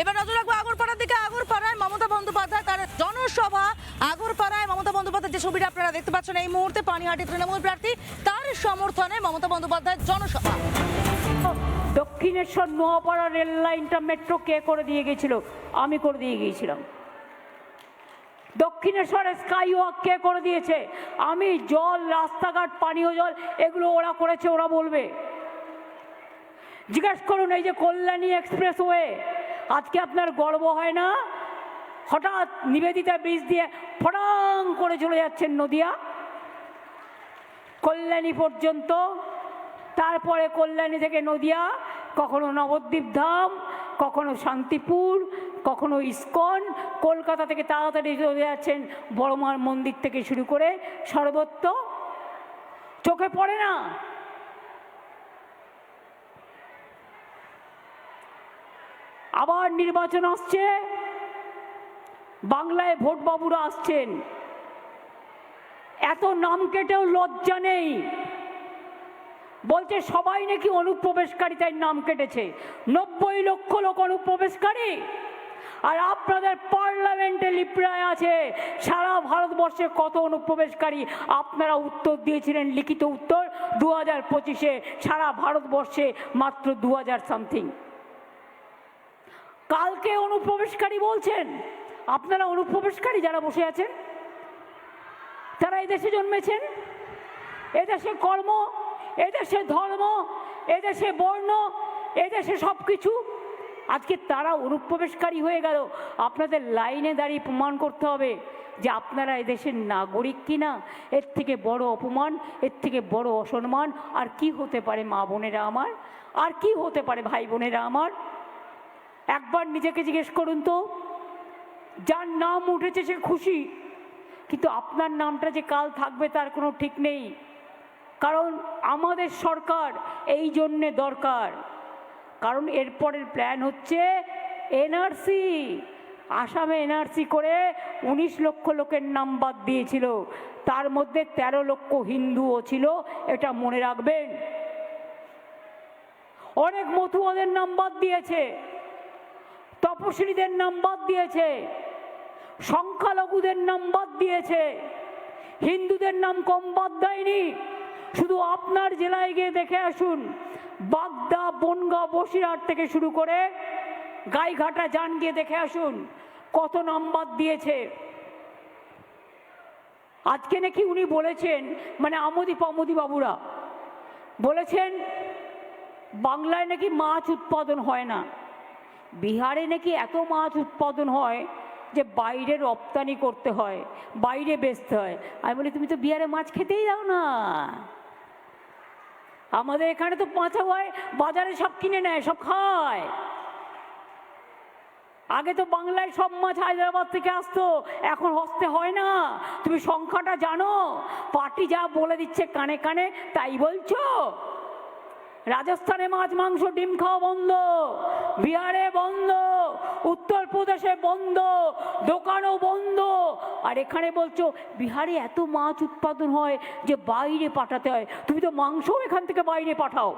এবার নজর রাখবো আগরপাড়ার দিকে। আগরপাড়ায় মমতা বন্দ্যোপাধ্যায় তার জনসভা। আগরপাড়ায় মমতা বন্দ্যোপাধ্যায় যে ছবিটা আপনারা দেখতে পাচ্ছেন এই মুহূর্তে, পানিহাটি তৃণমূল প্রার্থী, তার সমর্থনে মমতা বন্দ্যোপাধ্যায়ের জনসভা। দক্ষিণেশ্বর নোয়াপাড়া রেল লাইনটা মেট্রো কে করে দিয়ে গেছিল? আমি করে দিয়ে গিয়েছিলাম। দক্ষিণেশ্বরে স্কাই ওয়াক কে করে দিয়েছে? আমি। জল, রাস্তাঘাট, পানীয় জল এগুলো ওরা করেছে, ওরা বলবে। জিজ্ঞেস করুন এই যে কল্যাণী এক্সপ্রেসওয়ে, আজকে আপনার গর্ব হয় না? হঠাৎ নিবেদিতা ব্রিজ দিয়ে ফটাং করে চলে যাচ্ছেন নদিয়া কল্যাণী পর্যন্ত, তারপরে কল্যাণী থেকে নদিয়া, কখনো নবদ্বীপ ধাম, কখনো শান্তিপুর, কখনো ইস্কন, কলকাতা থেকে তাড়াতাড়ি চলে যাচ্ছেন বড়মার মন্দির থেকে শুরু করে সর্বত্র। চোখে পড়ে না? আবার নির্বাচন আসছে, বাংলায় ভোট বাবুরা আসছেন, এত নাম কেটেও লজ্জা নেই। বলছে সবাই নাকি অনুপ্রবেশকারী, তাই নাম কেটেছে। 90 লক্ষ লোক অনুপ্রবেশকারী, আর আপনাদের পার্লামেন্টে লিপ্রায় আছে সারা ভারতবর্ষে কত অনুপ্রবেশকারী। আপনারা উত্তর দিয়েছিলেন, লিখিত উত্তর, 2025-এ সারা ভারতবর্ষে মাত্র 2000 সামথিং। কালকে অনুপ্রবেশকারী বলছেন। আপনারা অনুপ্রবেশকারী যারা বসে আছেন, তারা এদেশে জন্মেছেন, এদেশে কর্ম, এদেশে ধর্ম, এদেশে বর্ণ, এদেশে সব কিছু। আজকে তারা অনুপ্রবেশকারী হয়ে গেল। আপনাদের লাইনে দাঁড়িয়ে প্রমাণ করতে হবে যে আপনারা এদেশের নাগরিক কিনা। এর থেকে বড় অপমান, এর থেকে বড় অসম্মান আর কি হতে পারে মা বোনেরা আমার? আর কি হতে পারে ভাই বোনেরা আমার? একবার নিজেকে জিজ্ঞেস করুন তো, যার নাম উঠেছে সে খুশি, কিন্তু আপনার নামটা যে কাল থাকবে তার কোনো ঠিক নেই। কারণ আমাদের সরকার এই জন্যে দরকার, কারণ এরপরের প্ল্যান হচ্ছে এনআরসি। আসামে এনআরসি করে 19 লক্ষ লোকের নাম বাদ দিয়েছিল, তার মধ্যে 13 লক্ষ হিন্দুও ছিল, এটা মনে রাখবেন। অনেক মতুয়াদের নাম বাদ দিয়েছে, তপশিলীদের নাম বাদ দিয়েছে, সংখ্যালঘুদের নাম বাদ দিয়েছে, হিন্দুদের নাম কম বাদ দেয়নি। শুধু আপনার জেলায় গিয়ে দেখে আসুন, বাগদা, বনগাঁ, বসিরহাট থেকে শুরু করে গাইঘাটা যান, গিয়ে দেখে আসুন কত নাম বাদ দিয়েছে। আজকে নাকি উনি বলেছেন, মানে আমোদি পামোদি বাবুরা বলেছেন, বাংলায় নাকি মাছ উৎপাদন হয় না, বিহারে নাকি এত মাছ উৎপাদন হয় যে বাইরে রপ্তানি করতে হয়, বাইরে বেচতে হয়। আমি বলি তুমি তো বিহারে মাছ খেতেই দাও না, আমাদের এখানে তো পাঁচা হয়, বাজারে সব কিনে নেয়, সব খায়। আগে তো বাংলায় সব মাছ হায়দ্রাবাদ থেকে আসতো, এখন হস্তে হয় না। তুমি সংখ্যাটা জানো? পার্টি যা বলে দিচ্ছে কানে কানে তাই বলছো। রাজস্থানে মাছ মাংস ডিম খাওয়া বন্ধ, বিহারে বন্ধ, উত্তরপ্রদেশে বন্ধ, দোকানও বন্ধ। আর এখানে বলছো বিহারে এত মাছ উৎপাদন হয় যে বাইরে পাঠাতে হয়। তুমি তো মাংস এখান থেকে বাইরে পাঠাও,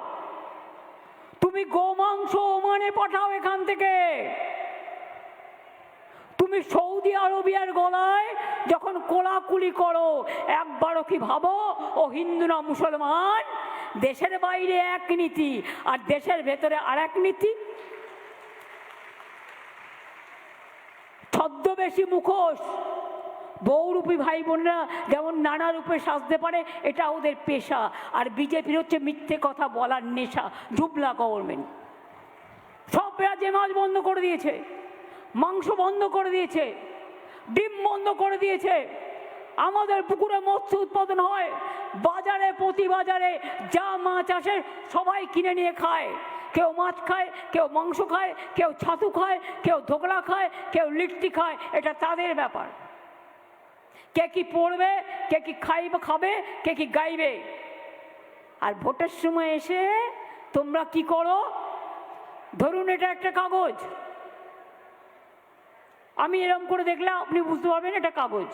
তুমি গোমাংস ওমানে পাঠাও এখান থেকে। তুমি সৌদি আরবিয়ার গলায় যখন কোলাকুলি করো, একবারও কি ভাবো ও হিন্দু না মুসলমান? দেশের বাইরে এক নীতি আর দেশের ভেতরে আর এক নীতি। ছদ্মবেশী মুখোশ, বহুরূপী ভাই বোনরা যেমন নানা রূপে সাজতে পারে, এটা ওদের পেশা। আর বিজেপির হচ্ছে মিথ্যে কথা বলার নেশা, জুবলা গভর্নমেন্ট। সব রাজ্যে মাছ বন্ধ করে দিয়েছে, মাংস বন্ধ করে দিয়েছে, ডিম বন্ধ করে দিয়েছে। আমাদের পুকুরে মৎস্য উৎপাদন হয়, বাজারে প্রতি বাজারে যা মাছ আসে সবাই কিনে নিয়ে খায়। কেউ মাছ খায়, কেউ মাংস খায়, কেউ ছাতু খায়, কেউ ধোকলা খায়, কেউ লিট্টি খায়, এটা তাদের ব্যাপার। কে কি পড়বে, কে কি খাবে, কে কি গাইবে। আর ভোটের সময় এসে তোমরা কি করো? ধরুন এটা একটা কাগজ, আমি এরকম করে দেখলে আপনি বুঝতে পারবেন এটা কাগজ,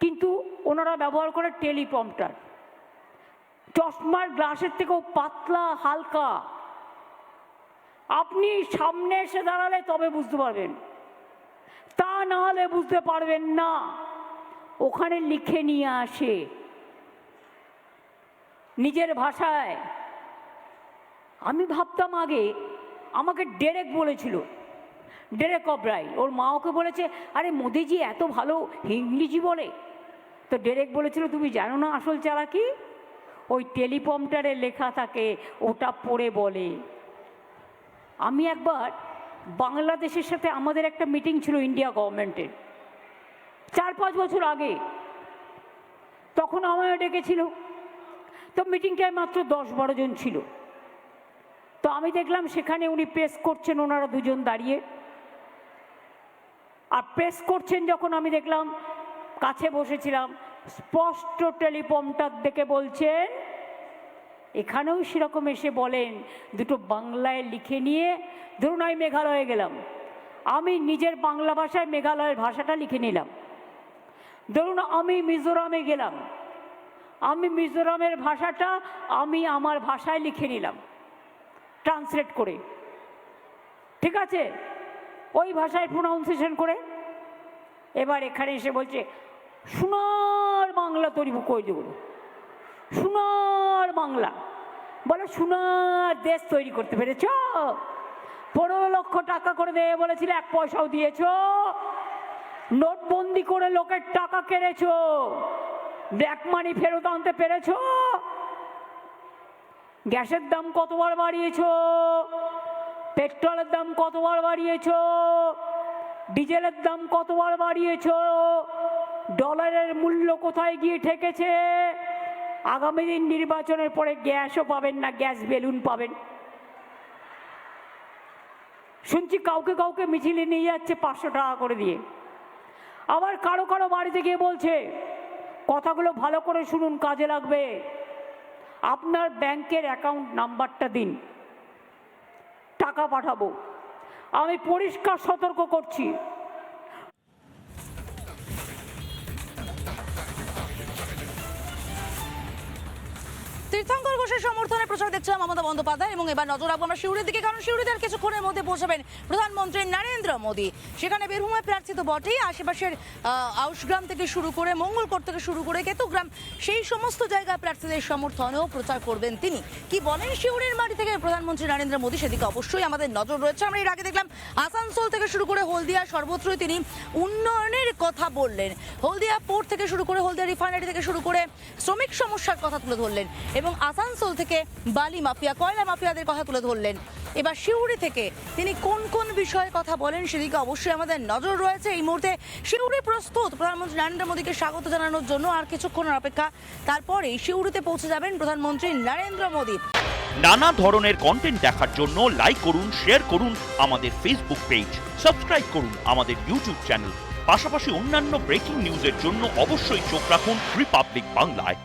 কিন্তু ওনারা ব্যবহার করে টেলিপ্রম্পটার। চশমার গ্লাসের থেকেও পাতলা, হালকা। আপনি সামনে এসে দাঁড়ালে তবে বুঝতে পারবেন, তা না হলে বুঝতে পারবেন না। ওখানে লিখে নিয়ে আসে নিজের ভাষায়। আমি ভাবতাম আগে, আমাকে ডেরেক বলেছিল, ডেরেক অব্রাই, ওর মা ওকে বলেছে আরে মোদিজি এত ভালো ইংরেজি বলে। তো ডেরেক বলেছিল তুমি জানো না আসল চালাকি, ওই টেলিপ্রম্পটারে লেখা থাকে ওটা পড়ে বলে। আমি একবার বাংলাদেশের সাথে আমাদের একটা মিটিং ছিল ইন্ডিয়া গভর্নমেন্টের 4-5 বছর আগে, তখন আমায় ডেকেছিল। তো মিটিংটায় মাত্র 10-12 জন ছিল। তো আমি দেখলাম সেখানে উনি প্রেস করছেন, ওনারা দুজন দাঁড়িয়ে। আর প্রেস করছেন যখন আমি দেখলাম, কাছে বসেছিলাম, স্পষ্ট টেলিপ্রম্পটার দেখে বলছেন, এখানেও সেরকম এসে বলেন দুটো বাংলায় লিখে নিয়ে। ধরুন আমি মেঘালয়ে গেলাম, আমি নিজের বাংলা ভাষায় মেঘালয়ের ভাষাটা লিখে নিলাম। ধরুন আমি মিজোরামে গেলাম, আমি মিজোরামের ভাষাটা আমি আমার ভাষায় লিখে নিলাম ট্রান্সলেট করে, ঠিক আছে, ওই ভাষায় প্রোনাউন্সিয়েশন করে। এবার এখানে এসে বলছে সোনার বাংলা তৈরি করে দেব, সোনার বাংলা। বলে সোনার দেশ তৈরি করতে পেরেছ? 15 লক্ষ টাকা করে দেবে বলেছিল, 1 পয়সাও দিয়েছ। নোটবন্দি করে লোকের টাকা কেড়েছ, ব্ল্যাক মানি ফেরত আনতে পেরেছ? গ্যাসের দাম কতবার বাড়িয়েছ, পেট্রোলের দাম কতবার বাড়িয়েছ, ডিজেলের দাম কতবার বাড়িয়েছ, ডলারের মূল্য কোথায় গিয়ে ঠেকেছে। আগামী দিন নির্বাচনের পরে গ্যাসও পাবেন না, গ্যাস বেলুন পাবেন। শুনছি কাউকে কাউকে মিছিলে নিয়ে যাচ্ছে 500 টাকা করে দিয়ে। আবার কারো কারো বাড়িতে গিয়ে বলছে, কথাগুলো ভালো করে শুনুন, কাজে লাগবে, আপনার ব্যাংকের অ্যাকাউন্ট নাম্বারটা দিন, টাকা পাঠাবো। আমি পরিষ্কার সতর্ক করছি, তীর্থঙ্কর ঘোষের সমর্থনে প্রচার দেখছিলাম মমতা বন্দ্যোপাধ্যায়, এবং এবার নজর রাখবো আমরা সিউড়ির দিকে, কারণ সিউড়িতে আর কিছুক্ষণের মধ্যে পৌঁছাবেন প্রধানমন্ত্রী নরেন্দ্র মোদী। সেখানে বীরভূমে প্রার্থী তো বটেই, আশেপাশের আউশগ্রাম থেকে শুরু করে মঙ্গলকোট থেকে শুরু করে কেতুগ্রাম, সেই সমস্ত জায়গায় প্রার্থীদের সমর্থনেও প্রচার করবেন তিনি। কি বলেন সিউড়ির মাটি থেকে প্রধানমন্ত্রী নরেন্দ্র মোদী, সেদিকে অবশ্যই আমাদের নজর রয়েছে। আমরা এর আগে দেখলাম আসানসোল থেকে শুরু করে হলদিয়া, সর্বত্রই তিনি উন্নয়নের কথা বললেন। হলদিয়া পোর্ট থেকে শুরু করে, হলদিয়া রিফাইনারি থেকে শুরু করে শ্রমিক সমস্যার কথা তুলে ধরলেন, এবং আসানসোল থেকে বালি মাফিয়া, কয়লা মাফিয়াদের কথা তুলে ধরলেন। এবার সিউড়ি থেকে তিনি কোন কোন বিষয়ে কথা বলেন সেদিকে অবশ্যই আমাদের নজর রয়েছে। এই মুহূর্তে সিউড়ি প্রস্তুত প্রধানমন্ত্রী নরেন্দ্র মোদীকে স্বাগত জানানোর জন্য। আর কিছুক্ষণের অপেক্ষা, তারপরেই সিউড়িতে পৌঁছে যাবেন প্রধানমন্ত্রী নরেন্দ্র মোদী। নানা ধরনের কন্টেন্ট দেখার জন্য লাইক করুন, শেয়ার করুন আমাদের ফেসবুক পেজ, সাবস্ক্রাইব করুন আমাদের ইউটিউব চ্যানেল। পাশাপাশি অন্যান্য ব্রেকিং নিউজের জন্য অবশ্যই চোখ রাখুন রিপাবলিক বাংলায়।